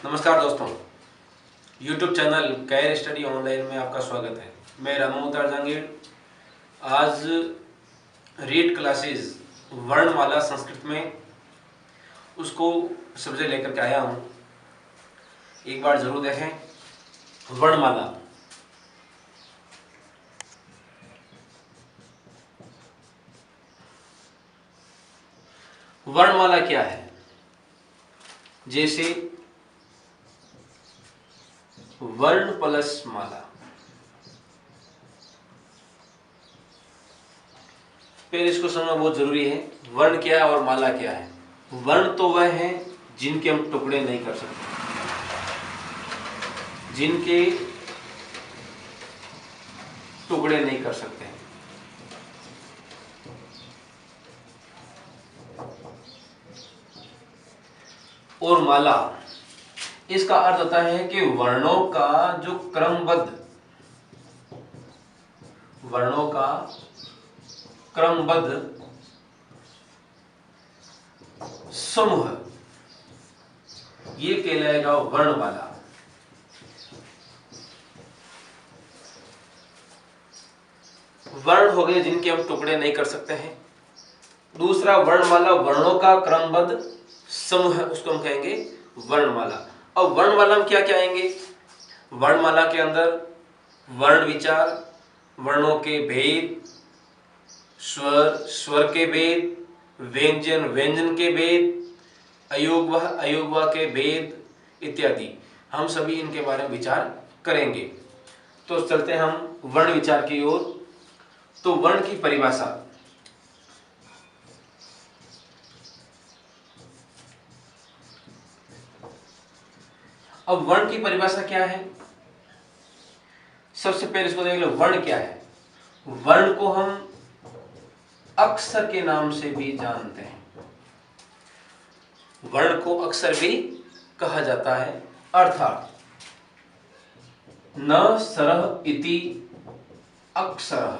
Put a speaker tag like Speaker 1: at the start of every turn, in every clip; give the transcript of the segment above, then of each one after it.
Speaker 1: नमस्कार दोस्तों, YouTube channel career study online में आपका स्वागत है। मैं रामोदार जहांगीर आज रीड क्लासेस वर्णमाला संस्कृत में उसको सब्जेक्ट लेकर के आया हूँ। एक बार जरूर देखें। वर्णमाला वर्णमाला क्या है? जैसे वर्ण प्लस माला। पहले इसको समझना बहुत जरूरी है। वर्ण क्या है और माला क्या है? वर्ण तो वह है जिनके हम टुकड़े नहीं कर सकते, जिनके टुकड़े नहीं कर सकते हैं। और माला, इसका अर्थ होता है कि वर्णों का जो क्रमबद्ध समूह, ये कहलाएगा वर्णमाला। वर्ण हो गए जिनके हम टुकड़े नहीं कर सकते हैं। दूसरा वर्णमाला वर्णों का क्रमबद्ध समूह है, उसको हम कहेंगे वर्णमाला। अब वर्णमाला हम क्या क्या आएंगे? वर्णमाला के अंदर वर्ण विचार, वर्णों के भेद, स्वर के भेद, व्यंजन के भेद, अयोगवा के भेद इत्यादि, हम सभी इनके बारे में विचार करेंगे। तो चलते हैं हम वर्ण विचार की ओर। तो वर्ण की परिभाषा, अब वर्ण की परिभाषा क्या है? सबसे पहले इसको देख लो, वर्ण क्या है? वर्ण को हम अक्षर के नाम से भी जानते हैं। वर्ण को अक्षर भी कहा जाता है, अर्थात न सरः इति अक्षरः,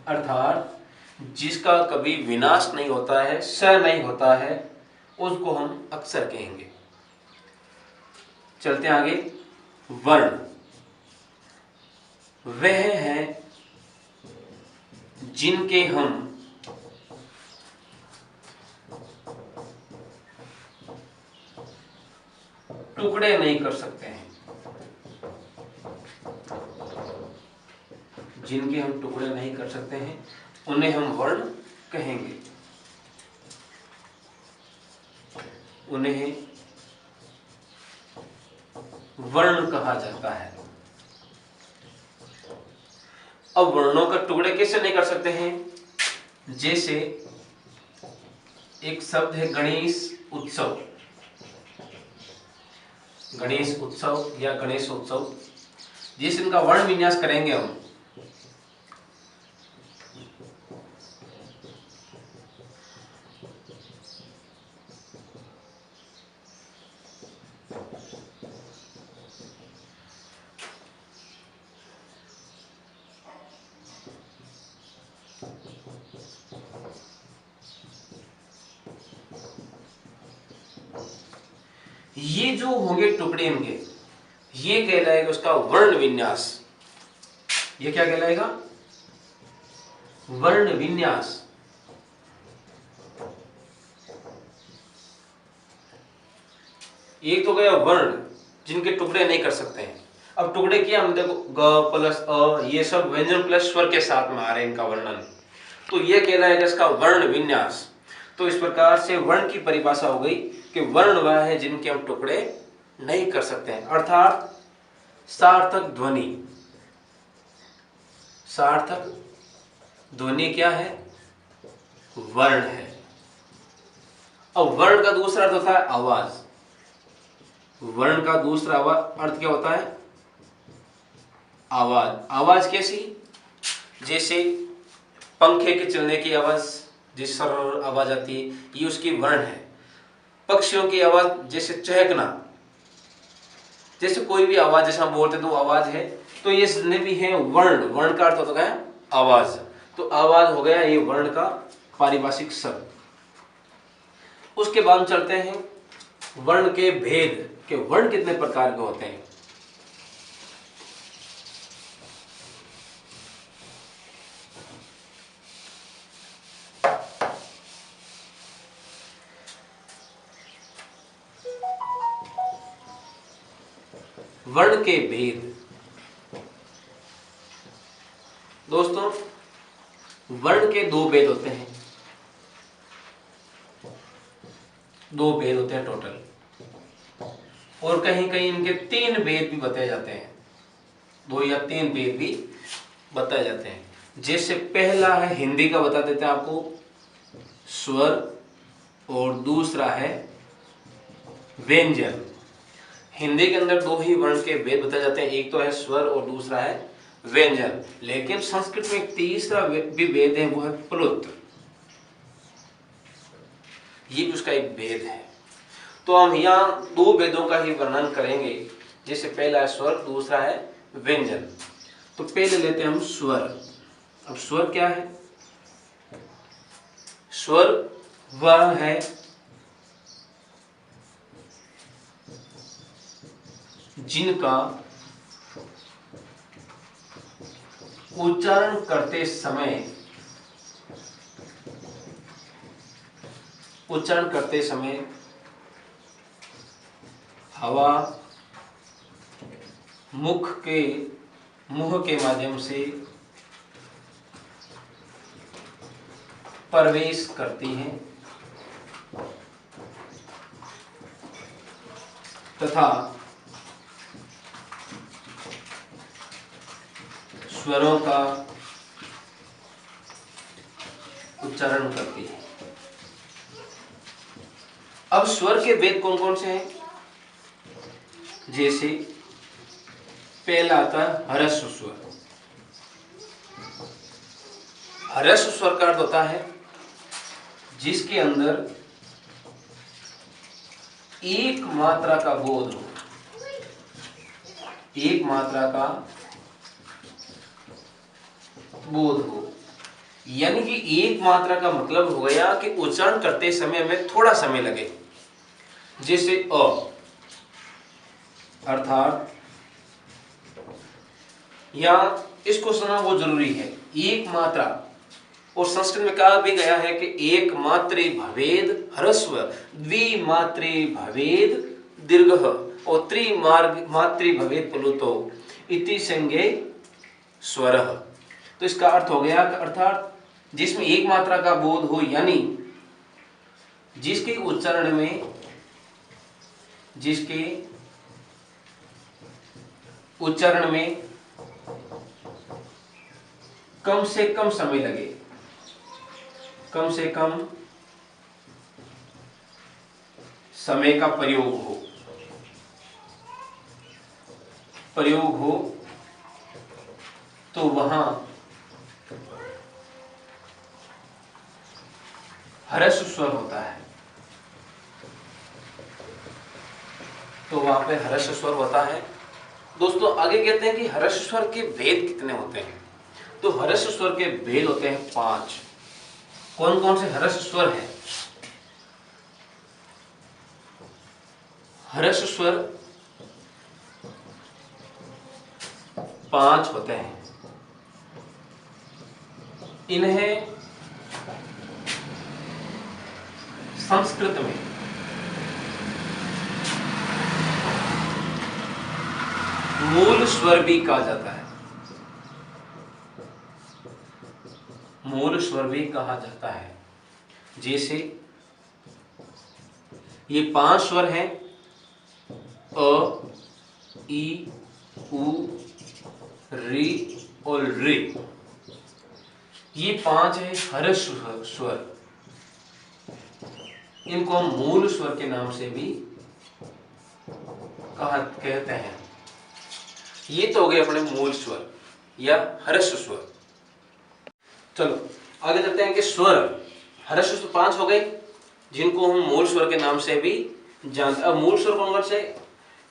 Speaker 1: अर्थात जिसका कभी विनाश नहीं होता है, स नहीं होता है, उसको हम अक्षर कहेंगे। चलते हैं आगे। वर्ण वह है जिनके हम टुकड़े नहीं कर सकते हैं, जिनके हम टुकड़े नहीं कर सकते हैं, उन्हें हम वर्ण कहेंगे। उन्हें वर्ण कहा जाता है। अब वर्णों का टुकड़े कैसे नहीं कर सकते हैं? जैसे एक शब्द है गणेश उत्सव, गणेश उत्सव या गणेश उत्सव, जिस इनका वर्ण विन्यास करेंगे हम, ये जो होंगे टुकड़े इनके, ये कहलाएगा उसका वर्ण विन्यास। ये क्या कहलाएगा? वर्ण विन्यास। एक तो गया वर्ण जिनके टुकड़े नहीं कर सकते हैं। अब टुकड़े किया हम, देखो ग प्लस अ, ये सब व्यंजन प्लस स्वर के साथ में आ रहे हैं इनका वर्णन, तो ये कहलाएगा इसका वर्ण विन्यास। तो इस प्रकार से वर्ण की परिभाषा हो गई कि वर्ण वह है जिनके हम टुकड़े नहीं कर सकते हैं, अर्थात सार्थक ध्वनि। सार्थक ध्वनि क्या है? वर्ण है। अब वर्ण का दूसरा अर्थ होता है आवाज। वर्ण का दूसरा अर्थ क्या होता है? आवाज। आवाज कैसी? जैसे पंखे के चलने की आवाज, जिस सर आवाज आती है, ये उसकी वर्ण है। पक्षियों की आवाज, जैसे चहकना, जैसे कोई भी आवाज, जैसे हम बोलते तो आवाज है, तो ये जितने भी है वर्ण, वर्ण का अर्थ होता है आवाज। तो आवाज हो गया ये वर्ण का पारिभाषिक शब्द। उसके बाद चलते हैं वर्ण के भेद के वर्ण कितने प्रकार के होते हैं? वर्ण के भेद। दोस्तों, वर्ण के दो भेद होते हैं, दो भेद होते हैं टोटल, और कहीं कहीं इनके तीन भेद भी बताए जाते हैं, दो या तीन भेद भी बताए जाते हैं। जैसे पहला है, हिंदी का बता देते हैं आपको, स्वर, और दूसरा है व्यंजन। हिंदी के अंदर दो ही वर्ण के भेद बताए जाते हैं, एक तो है स्वर और दूसरा है व्यंजन। लेकिन संस्कृत में एक तीसरा भी भेद है, वो है प्लुत, ये भी उसका एक भेद है। तो हम यहाँ दो भेदों का ही वर्णन करेंगे, जैसे पहला है स्वर, दूसरा है व्यंजन। तो पहले लेते हैं हम स्वर। अब स्वर क्या है? स्वर वह है जिनका उच्चारण करते समय हवा मुंह के माध्यम से प्रवेश करती है तथा स्वरों का उच्चारण करती है। अब स्वर के भेद कौन कौन से हैं? जैसे पहला आता है ह्रस्व स्वर। ह्रस्व स्वर का अर्थ होता है जिसके अंदर एक मात्रा का बोध हो, एक मात्रा का बोध हो, यानी कि एक मात्रा का मतलब हो गया कि उच्चारण करते समय हमें थोड़ा समय लगे। जैसे अ, अर्थात यहां इसको सुनना बहुत जरूरी है, एक मात्रा। और संस्कृत में कहा भी गया है कि एक मात्रे भवेद ह्रस्व, द्विमात्रे भवेद दीर्घ, और त्रिमात्रे भवेद प्लुतो इति संज्ञे स्वरः। तो इसका अर्थ हो गया, अर्थात जिसमें एक मात्रा का बोध हो, यानी जिसके उच्चारण में कम से कम समय लगे, कम से कम समय का प्रयोग हो तो वहां ह्रस्व स्वर होता है, तो वहां पे ह्रस्व स्वर होता है। दोस्तों, आगे कहते हैं कि ह्रस्व स्वर के भेद कितने होते हैं? तो ह्रस्व स्वर के भेद होते हैं 5। कौन कौन से ह्रस्व स्वर हैं? ह्रस्व स्वर 5 होते हैं। इन्हें संस्कृत में मूल स्वर भी कहा जाता है, मूल स्वर भी कहा जाता है। जैसे ये 5 स्वर हैं, अ, ई, उ, री और रे। ये 5 है ह्रस्व स्वर। इनको हम मूल स्वर के नाम से भी कहते हैं। ये तो हो गए अपने मूल स्वर या ह्रस्व स्वर। चलो आगे चलते हैं कि स्वर, ह्रस्व स्वर 5 हो गए जिनको हम मूल स्वर के नाम से भी जानते हैं। अब मूल स्वर कौन कौन से?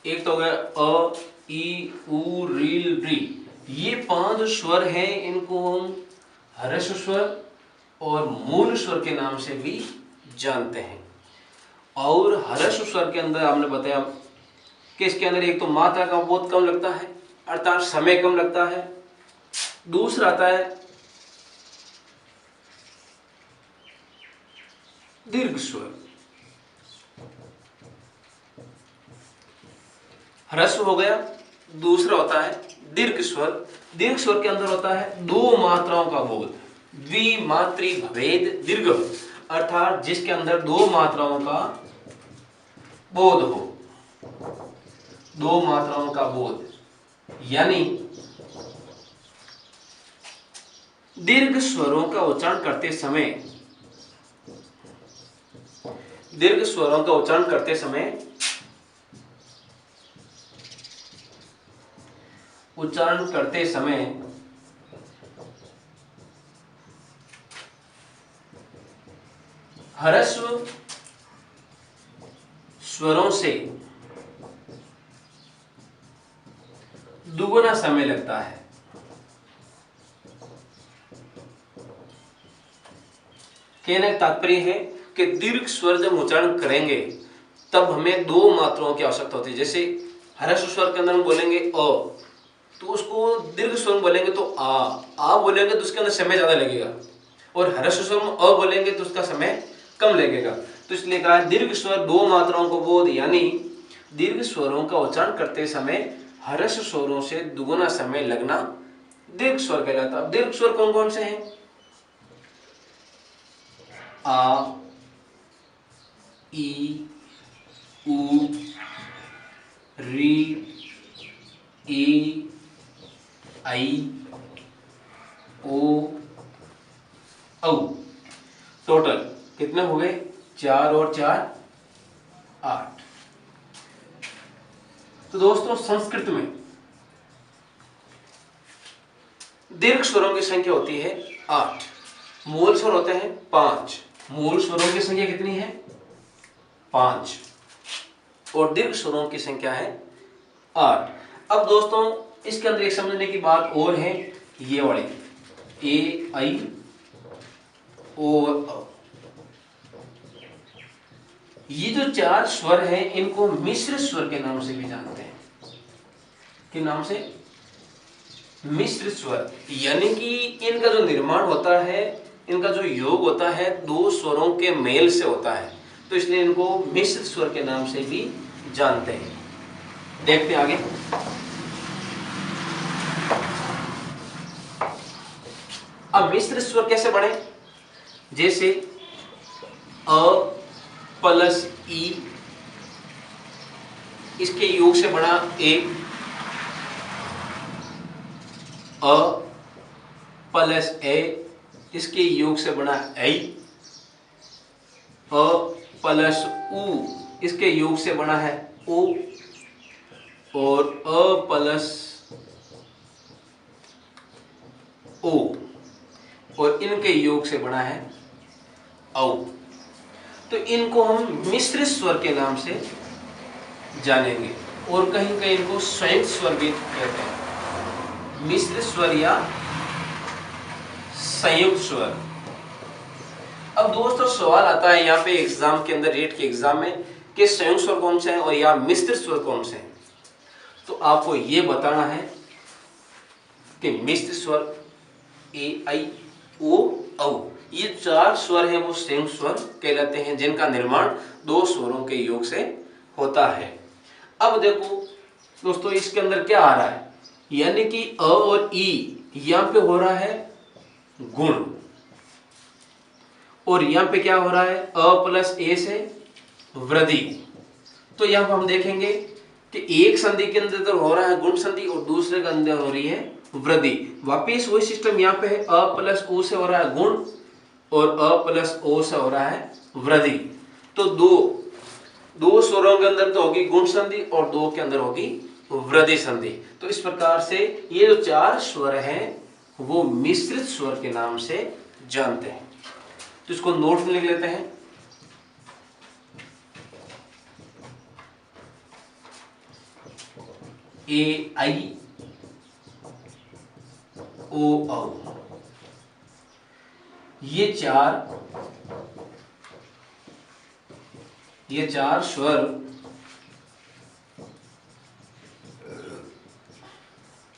Speaker 1: एक तो हो गया अ, ई, उ, री। ये 5 स्वर हैं, इनको हम ह्रस्व स्वर और मूल स्वर के नाम से भी जानते हैं। और ह्रस्व स्वर के अंदर हमने बताया कि इसके अंदर एक तो मात्रा का बहुत कम लगता है, अर्थात समय कम लगता है। दूसरा आता है दीर्घ स्वर। ह्रस्व हो गया, दूसरा होता है दीर्घ स्वर। दीर्घ स्वर के अंदर होता है दो मात्राओं का बोध, द्विमात्री भवेद दीर्घ, अर्थात जिसके अंदर दो मात्राओं का बोध हो, दो मात्राओं का बोध। यानी दीर्घ स्वरों का उच्चारण करते समय, दीर्घ स्वरों का उच्चारण करते समय ह्रस्व स्वरों से दुगुना समय लगता है। कहने का तात्पर्य है कि दीर्घ स्वर जब उच्चारण करेंगे तब हमें दो मात्राओं की आवश्यकता होती है। जैसे ह्रस्व स्वर के अंदर हम बोलेंगे अ, तो उसको दीर्घ स्वर में बोलेंगे तो आ बोलेंगे तो उसके अंदर समय ज्यादा लगेगा, और ह्रस्व स्वर में अ बोलेंगे तो उसका समय कम लगेगा। तो इसलिए कहा दीर्घ स्वर दो मात्राओं को बोध, यानी दीर्घ स्वरों का उच्चारण करते समय ह्रस्व स्वरों से दुगुना समय लगना दीर्घ स्वर कहलाता है। दीर्घ स्वर कौन कौन से हैं? आ, ई, उ, री, ई, आई, ओ, औ। टोटल कितने हुए? 4 और 4 8। तो दोस्तों संस्कृत में दीर्घ स्वरों की संख्या होती है 8, मूल स्वर होते हैं 5। मूल स्वरों की संख्या कितनी है? 5, और दीर्घ स्वरों की संख्या है 8। अब दोस्तों इसके अंदर एक समझने की बात और है, ये वाली ए, आई, ओ, औ। ये जो 4 स्वर हैं इनको मिश्र स्वर के नाम से भी जानते हैं। किस नाम से? मिश्र स्वर। यानी कि इनका जो निर्माण होता है, इनका जो योग होता है दो स्वरों के मेल से होता है, तो इसलिए इनको मिश्र स्वर के नाम से भी जानते हैं। देखते हैं आगे। अब मिश्र स्वर कैसे बने? जैसे अ प्लस ई, इसके योग से बना ए, अ प्लस ए, इसके योग से बना ऐ, अ प्लस उ, इसके योग से बना है ओ, और अ प्लस ओ, और इनके योग से बना है औ। तो इनको हम मिश्र स्वर के नाम से जानेंगे, और कहीं कहीं इनको संयुक्त स्वर भी कहते हैं। मिश्र स्वर या संयुक्त स्वर। अब दोस्तों सवाल आता है यहाँ पे एग्जाम के अंदर, रेट के एग्जाम में, कि संयुक्त स्वर कौन से हैं और या मिश्र स्वर कौन से हैं। तो आपको ये बताना है कि मिश्र स्वर ए, आई, ओ, औ, ये 4 स्वर हैं वो संयुक्त स्वर कहलाते हैं, जिनका निर्माण दो स्वरों के योग से होता है। अब देखो दोस्तों इसके अंदर क्या आ रहा है, यानी कि अ और ई यहां पे हो रहा है गुण, और यहां पे क्या हो रहा है? अ प्लस ए से वृद्धि। तो यहां पर हम देखेंगे कि एक संधि के अंदर तो हो रहा है गुण संधि, और दूसरे के अंदर हो रही है वृद्धि। वापिस वही सिस्टम यहाँ पे है, अ प्लस उ से हो रहा है गुण, और अ प्लस ओ से हो रहा है वृद्धि। तो दो स्वरों के अंदर तो होगी गुण संधि, और दो के अंदर होगी वृद्धि संधि। तो इस प्रकार से ये जो 4 स्वर हैं वो मिश्रित स्वर के नाम से जानते हैं। तो इसको नोट में लिख लेते हैं। ए, आई, ओ, औ, ये 4 ये 4 स्वर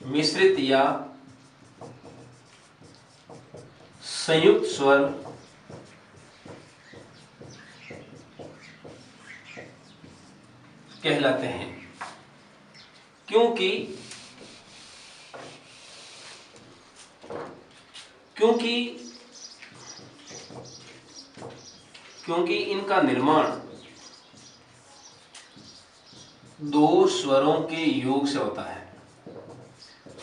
Speaker 1: मिश्रित या संयुक्त स्वर कहलाते हैं, क्योंकि इनका निर्माण 2 स्वरों के योग से होता है।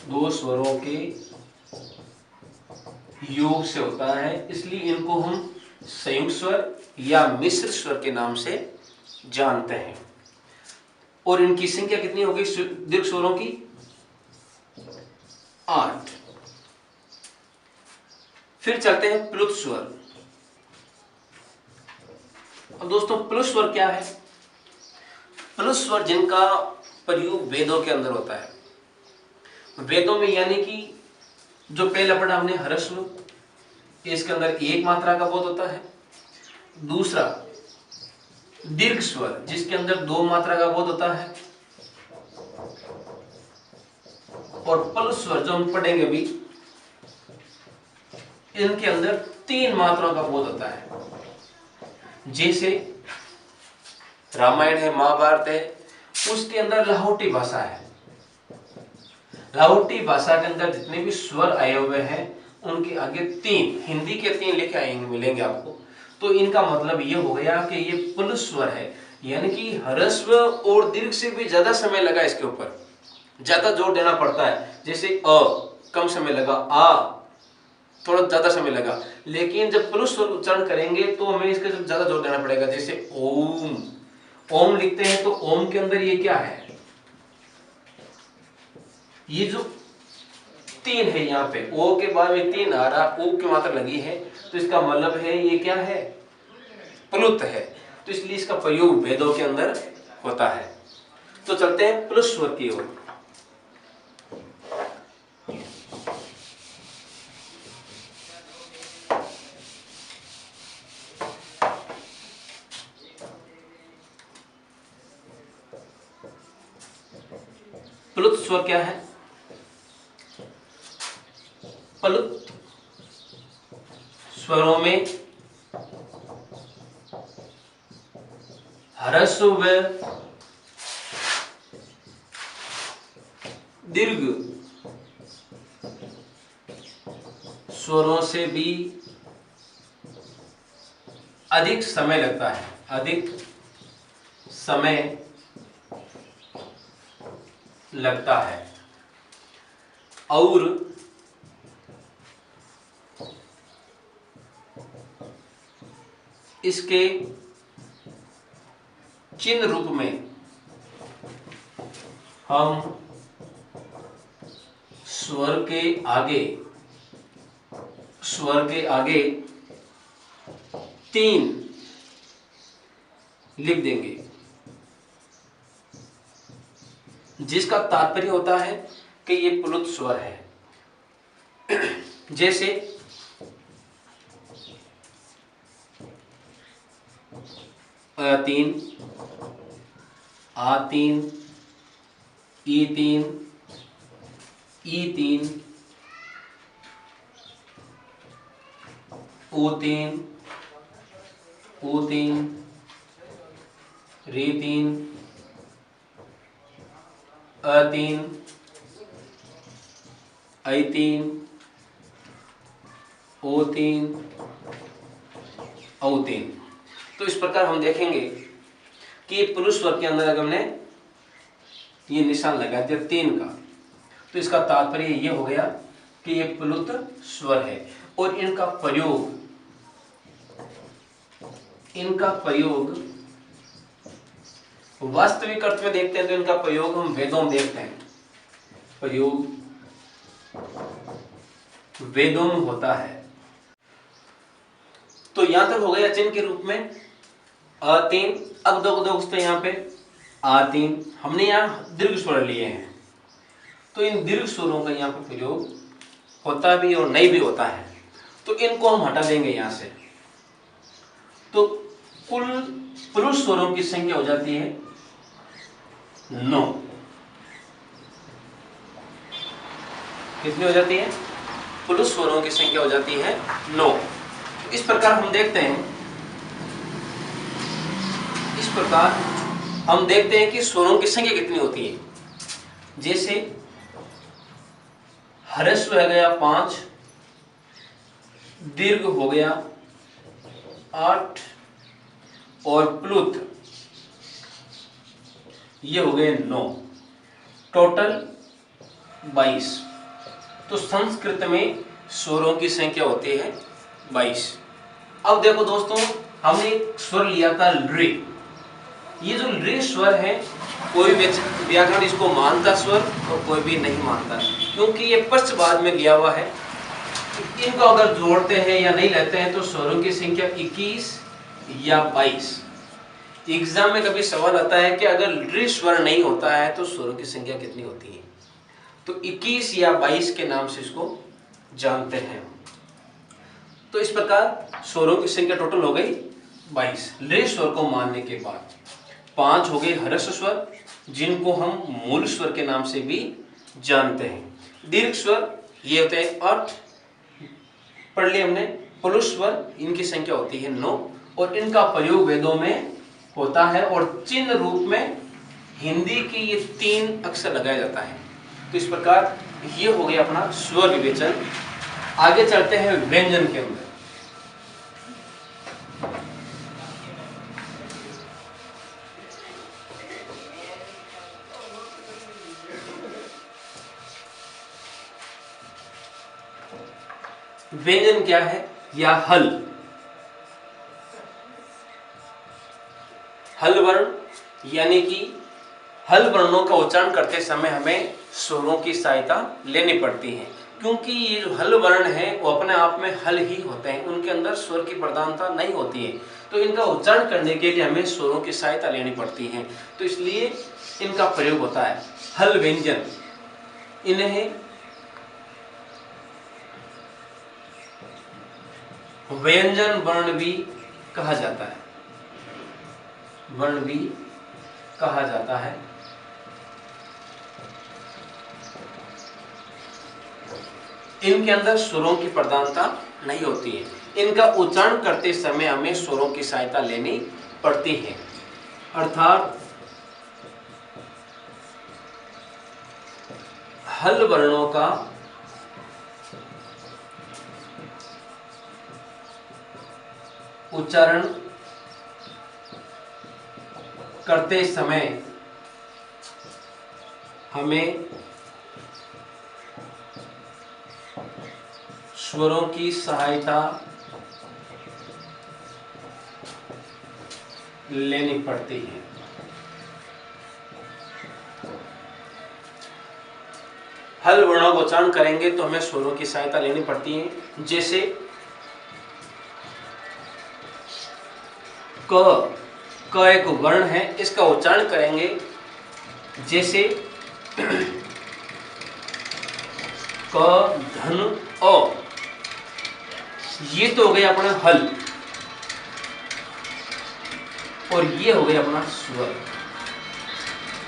Speaker 1: 2 स्वरों के योग से होता है, इसलिए इनको हम संयुक्त स्वर या मिश्र स्वर के नाम से जानते हैं। और इनकी संख्या कितनी होगी दीर्घ स्वरों की? 8। फिर चलते हैं प्लुत स्वर। अब दोस्तों प्लुत स्वर क्या है? प्लुत स्वर जिनका प्रयोग वेदों के अंदर होता है। वेदों में यानी कि जो पहला पढ़ा हमने ह्रस्व, इसके अंदर 1 मात्रा का बोध होता है। दूसरा दीर्घ स्वर जिसके अंदर 2 मात्रा का बोध होता है। और प्लुत स्वर जो हम पढ़ेंगे अभी, इनके अंदर 3 मात्राओं का बोध होता है। जैसे रामायण है, महाभारत है, उसके अंदर लाहौटी भाषा है। लाहौटी भाषा के अंदर जितने भी स्वर आए हुए हैं उनके आगे 3, हिंदी के 3 लिखे आएंगे, मिलेंगे आपको। तो इनका मतलब ये हो गया कि ये प्लुत स्वर है, यानी कि ह्रस्व और दीर्घ से भी ज्यादा समय लगा, इसके ऊपर ज्यादा जोर देना पड़ता है। जैसे अ कम समय लगा, आ थोड़ा ज्यादा समय लगा, लेकिन जब प्लुत स्वर उच्चारण करेंगे तो हमें इसके ज्यादा जोर देना पड़ेगा। जैसे ओम, ओम लिखते हैं तो ओम के अंदर ये क्या है? ये जो 3 है, यहाँ पे ओ के बाद में 3 आ रहा, ओ की मात्रा लगी है, तो इसका मतलब है ये क्या है? प्लुत है। तो इसलिए इसका प्रयोग वेदों के अंदर होता है। तो चलते हैं प्लुत स्वर की ओर। प्लुत स्वर क्या है? प्लुत स्वरों में ह्रस्व व दीर्घ स्वरों से भी अधिक समय लगता है, अधिक समय लगता है। और इसके चिन्ह रूप में हम स्वर के आगे 3 लिख देंगे, जिसका तात्पर्य होता है कि ये प्लुत स्वर है। जैसे अ3, आ3, ई3, ई3, ओ3, ओ3, रे3, अ3, ऐ3, ओ3, औ3। तो इस प्रकार हम देखेंगे कि प्लुत स्वर के अंदर अगर हमने ये निशान लगा दिया 3 का, तो इसका तात्पर्य ये हो गया कि ये प्लुत स्वर है। और इनका प्रयोग वास्तविक अर्थ में देखते हैं तो इनका प्रयोग हम वेदों में देखते हैं, प्रयोग वेदों में होता है। तो यहां तक हो गया चिन्ह के रूप में अ3। अब दोस्तों यहाँ पे आ3 हमने यहाँ दीर्घ स्वर लिए हैं, तो इन दीर्घ स्वरों का यहाँ पे प्रयोग होता भी और नहीं भी होता है, तो इनको हम हटा देंगे यहाँ से। तो कुल पुरुष स्वरों की संख्या हो जाती है 9। कितनी हो जाती है? पुरुष स्वरों की संख्या हो जाती है 9। इस प्रकार हम देखते हैं कि स्वरों की संख्या कितनी होती है। जैसे ह्रस्व हो गया 5, दीर्घ हो गया 8 और प्लुत ये हो गए 9, टोटल 22। तो संस्कृत में स्वरों की संख्या होती है 22। अब देखो दोस्तों, हमने एक स्वर लिया था लृ। ये जो लृ स्वर है, कोई व्याकरण इसको मानता स्वर और कोई भी नहीं मानता, क्योंकि ये पश्चवाद में लिया हुआ है। इनको अगर जोड़ते हैं या नहीं लेते हैं तो स्वरों की संख्या 21 या 22। एग्जाम में कभी सवाल आता है कि अगर लृ स्वर नहीं होता है तो स्वरों की संख्या कितनी होती है, तो 21 या 22 के नाम से इसको जानते हैं। तो इस प्रकार स्वरों की संख्या टोटल हो गई 22 लृ स्वर को मानने के बाद। 5 हो गए ह्रस्व स्वर, जिनको हम मूल स्वर के नाम से भी जानते हैं। दीर्घ स्वर ये होते हैं 8, पढ़ लिया हमने। पुरुष स्वर, इनकी संख्या होती है 9 और इनका प्रयोग वेदों में होता है और चिन्ह रूप में हिंदी के ये 3 अक्षर लगाया जाता है। तो इस प्रकार ये हो गया अपना स्वर विवेचन। आगे चलते हैं व्यंजन के अंदर। व्यंजन क्या है या हल वर्ण, यानी कि हल वर्णों का उच्चारण करते समय हमें स्वरों की सहायता लेनी पड़ती है, क्योंकि ये जो हल वर्ण है वो अपने आप में हल ही होते हैं, उनके अंदर स्वर की प्रधानता नहीं होती है। तो इनका उच्चारण करने के लिए हमें स्वरों की सहायता लेनी पड़ती है, तो इसलिए इनका प्रयोग होता है हल व्यंजन। इन्हें व्यंजन वर्ण भी कहा जाता है, वर्ण भी कहा जाता है। इनके अंदर स्वरों की प्रधानता नहीं होती है, इनका उच्चारण करते समय हमें स्वरों की सहायता लेनी पड़ती है। अर्थात हल वर्णों का उच्चारण करते समय हमें स्वरों की सहायता लेनी पड़ती है। हल वर्णों का उच्चारण करेंगे तो हमें स्वरों की सहायता लेनी पड़ती है। जैसे क एक वर्ण है, इसका उच्चारण करेंगे जैसे क धन अ, ये तो हो गया अपना हल और ये हो गया अपना स्वर।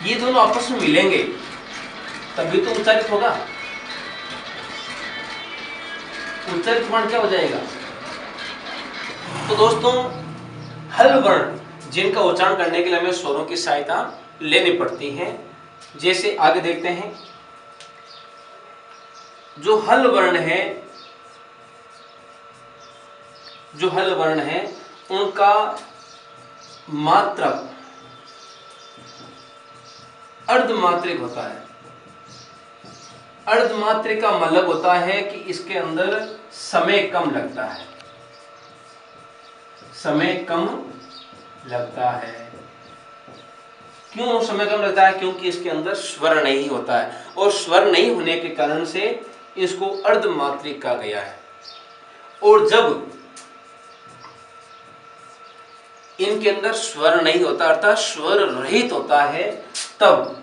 Speaker 1: ये दोनों आपस में मिलेंगे तभी तो उच्चारित होगा। उच्चारित वर्ण क्या हो जाएगा? तो दोस्तों, हल वर्ण जिनका उच्चारण करने के लिए हमें स्वरों की सहायता लेनी पड़ती है। जैसे आगे देखते हैं, जो हल वर्ण है उनका मात्रक अर्धमात्रिक होता है। अर्धमात्रिक का मतलब होता है कि इसके अंदर समय कम लगता है, समय कम लगता है। क्यों समय कम लगता है? क्योंकि इसके अंदर स्वर नहीं होता है और स्वर नहीं होने के कारण से इसको अर्धमात्रिक कहा गया है। और जब इनके अंदर स्वर नहीं होता अर्थात स्वर रहित होता है, तब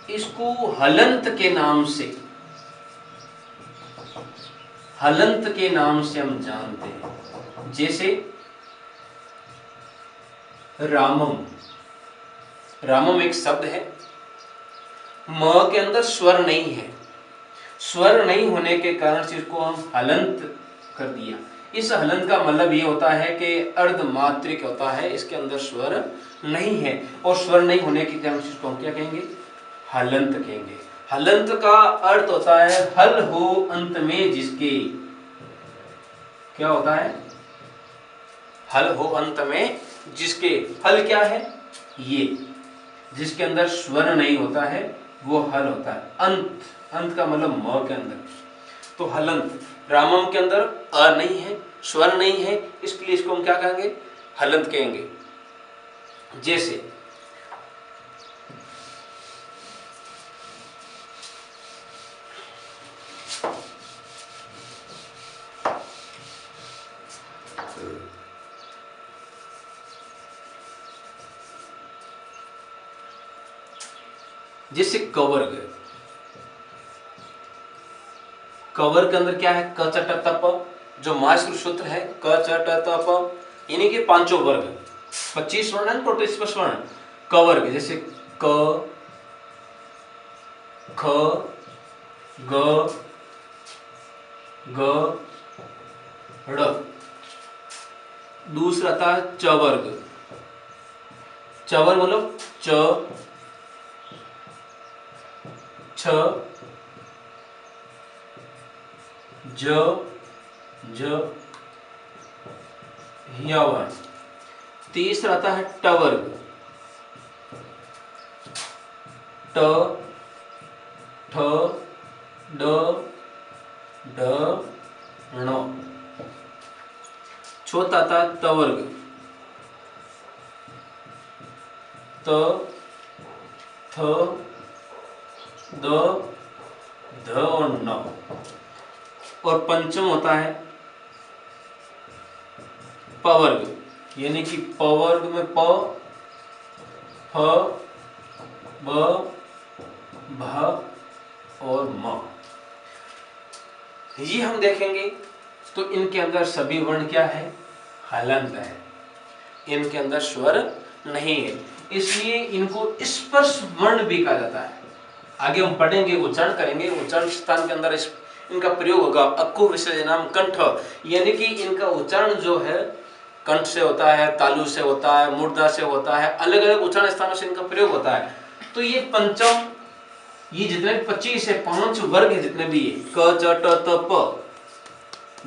Speaker 1: इसको हलंत के नाम से हम जानते हैं। जैसे रामम, रामम एक शब्द है, म के अंदर स्वर नहीं है, स्वर नहीं होने के कारण से इसको हम हलंत कर दिया। इस हलंत का मतलब ये होता है कि अर्धमात्रिक होता है, इसके अंदर स्वर नहीं है, और स्वर नहीं होने के कारण से इसको हम क्या कहेंगे, हलंत कहेंगे। हलंत का अर्थ होता है हल हो अंत में जिसके, क्या होता है, हल हो अंत में जिसके, हल क्या है, ये जिसके अंदर स्वर नहीं होता है वो हल होता है। अंत, अंत का मतलब म के अंदर, तो हलंत। रामम के अंदर अ नहीं है, स्वर नहीं है, इसलिए इसको हम क्या कहेंगे, हलंत कहेंगे। जैसे जैसे कवर्ग, कवर्ग के अंदर क्या है, क च ट त प, जो माश्र सूत्र है क च ट त प, यानी कि पांचों वर्ग, 25 वर्ण है टोटल स्पष्ट वर्ण। कवर्ग जैसे क, ख, ग, ग, ड़। दूसरा था चवर्ग, चवर्ग मतलब च, छ, ज, ज, य वर्ण। तीसरा आता है टवर्ग, ट, ठ, ड, ढ, ण। चौथा आता है तवर्ग, त, थ, द, ध और न। और पंचम होता है पवर्ग, यानी कि पवर्ग में प, फ, ब, भ और म। ये हम देखेंगे तो इनके अंदर सभी वर्ण क्या है, हलंत है, इनके अंदर स्वर नहीं है, इसलिए इनको स्पर्श वर्ण भी कहा जाता है। आगे हम पढ़ेंगे, उच्चारण करेंगे, उच्चारण स्थान के अंदर इनका प्रयोग होगा। अक्कु विसर्जनम कंठ, यानी कि इनका उच्चारण जो है कंठ से होता है, तालु से होता है, मूर्धा से होता है, अलग अलग उच्चारण स्थानों से इनका प्रयोग होता है। तो ये पंचम, ये जितने 25 है, 5 वर्ग है जितने भी, क च ट त प,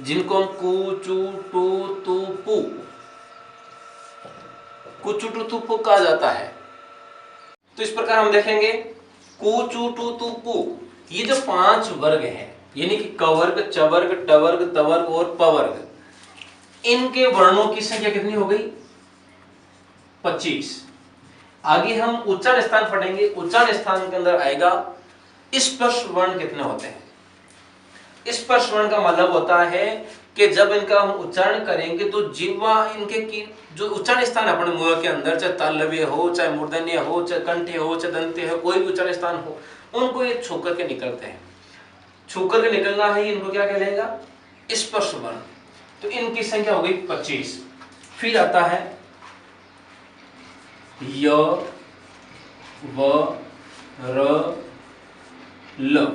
Speaker 1: जिनको हम कु चु टू तु पु, कुचु टू तु पु कहा जाता है। तो इस प्रकार हम देखेंगे कु चु टू तु पु, ये जो 5 वर्ग हैं, यानी कि कवर्ग, चवर्ग, टवर्ग, तवर्ग और पवर्ग, इनके वर्णों की संख्या कितनी हो गई, 25। आगे हम उच्चारण स्थान पढ़ेंगे, उच्चारण स्थान के अंदर आएगा स्पर्श वर्ण कितने होते हैं। स्पर्श वर्ण का मतलब होता है कि जब इनका हम उच्चारण करेंगे तो जिह्वा इनके की जो उच्चारण स्थान अपने मुंह के अंदर, चाहे तालव्य हो, चाहे मूर्धन्य हो, चाहे कंठ्य हो, चाहे दंत्य हो, कोई भी उच्चारण स्थान हो, उनको ये छू करके निकलते हैं। छू करके निकलना है, इनको क्या कहलाएगा, स्पर्श वर्ण। तो इनकी संख्या हो गई 25। फिर आता है य, व, र, ल,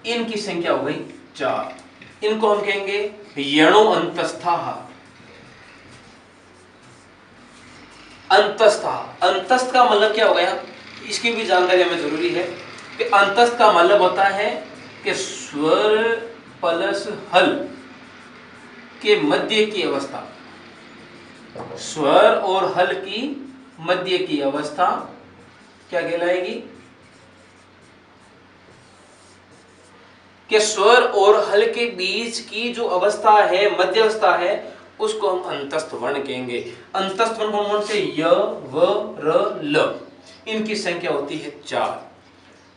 Speaker 1: इनकी संख्या हो गई 4। इनको हम कहेंगे यणो अंतस्था। अंतस्था, अंतस्थ का मतलब क्या हो गया, इसकी भी जानकारी हमें जरूरी है कि अंतस्थ का मतलब होता है कि स्वर प्लस हल के मध्य की अवस्था, स्वर और हल की मध्य की अवस्था क्या कहलाएगी, कि स्वर और हल के बीच की जो अवस्था है, मध्य अवस्था है, उसको हम अंतस्थ वर्ण कहेंगे। अंतस्थ वर्ण कौन कौन से, य, व, र, ल, इनकी संख्या होती है 4।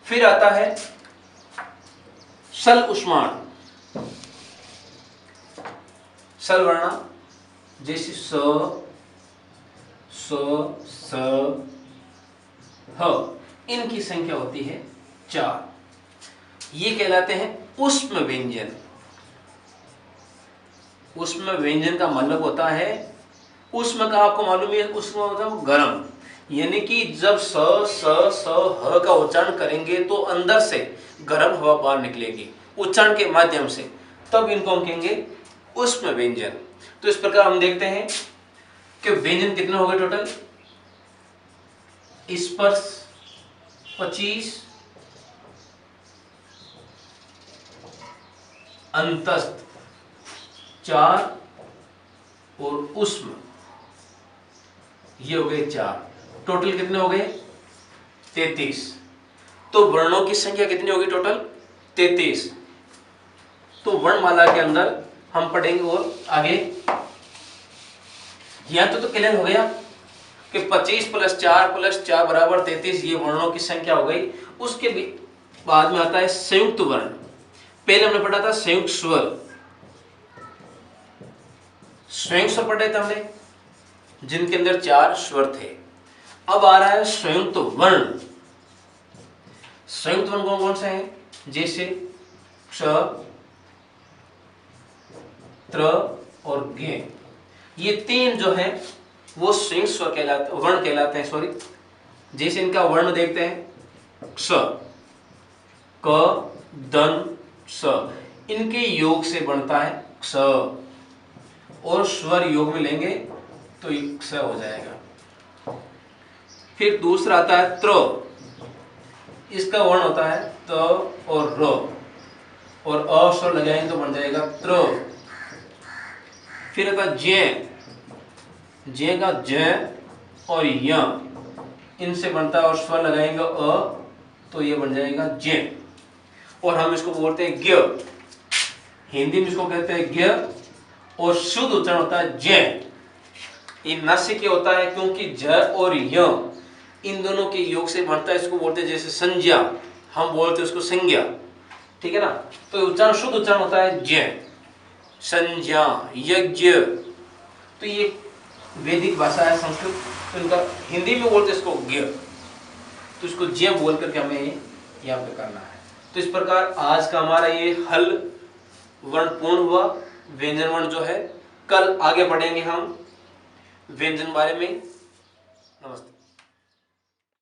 Speaker 1: फिर आता है सल उष्माण, सल वर्ण जैसे स, स, ह, इनकी संख्या होती है 4। ये कहलाते हैं उष्म व्यंजन। उष्म व्यंजन का मतलब होता है, उष्म का आपको मालूम है, उष्म होता है गर्म, यानी कि जब स ह का उच्चारण करेंगे तो अंदर से गर्म हवा बाहर निकलेगी उच्चारण के माध्यम से, तब इनको हम कहेंगे उष्म व्यंजन। तो इस प्रकार हम देखते हैं कि व्यंजन कितने हो गए टोटल, स्पर्श 25, अंतस्थ 4 और उष्म ये हो गए 4, टोटल कितने हो गए 33। तो वर्णों की संख्या कितनी होगी टोटल 33। तो वर्णमाला के अंदर हम पढ़ेंगे और आगे, यहां तो क्लियर हो गया कि 25 + 4 + 4 = 33, ये वर्णों की संख्या हो गई। उसके बाद में आता है संयुक्त वर्ण। पहले हमने पढ़ा था संयुक्त स्वर, संयुक्त स्वर पढ़े थे हमने जिनके अंदर 4 स्वर थे। अब आ रहा है संयुक्त वर्ण। संयुक्त वर्ण कौन कौन से हैं, जैसे क्ष, त्र और ज्ञ, ये 3 जो है वो संयुक्त स्वर कहलाते, वर्ण कहलाते हैं, सॉरी। जैसे इनका वर्ण देखते हैं, क्ष, क, दन, स, इनके योग से बनता है क्ष, और स्वर योग में लेंगे तो क्ष हो जाएगा। फिर दूसरा आता है त्र, इसका वर्ण होता है त और र, और अ स्वर लगाएंगे तो बन जाएगा त्र। फिर आता ज्ञ, ज्ञ का ज और य, इनसे बनता है और स्वर लगाएंगे अ तो ये बन जाएगा ज्ञ। और हम इसको बोलते हैं ज्ञ, हिंदी में इसको कहते हैं ज्ञ, और शुद्ध उच्चारण होता है ज। ये नासिक होता है क्योंकि ज और य इन दोनों के योग से बनता है, इसको बोलते हैं जैसे संज्ञा, हम बोलते हैं उसको संज्ञा, ठीक है ना। तो उच्चारण शुद्ध उच्चारण होता है ज, संज्ञा, यज्ञ। तो ये वैदिक भाषा है संस्कृत, तो इनका हिंदी में बोलते हैं इसको ज्ञ, तो इसको ज्ञ बोल करके हमें यहाँ पे करना है। तो इस प्रकार आज का हमारा ये हल वर्ण पूर्ण हुआ। व्यंजन वर्ण जो है कल आगे बढ़ेंगे हम व्यंजन बारे में। नमस्ते।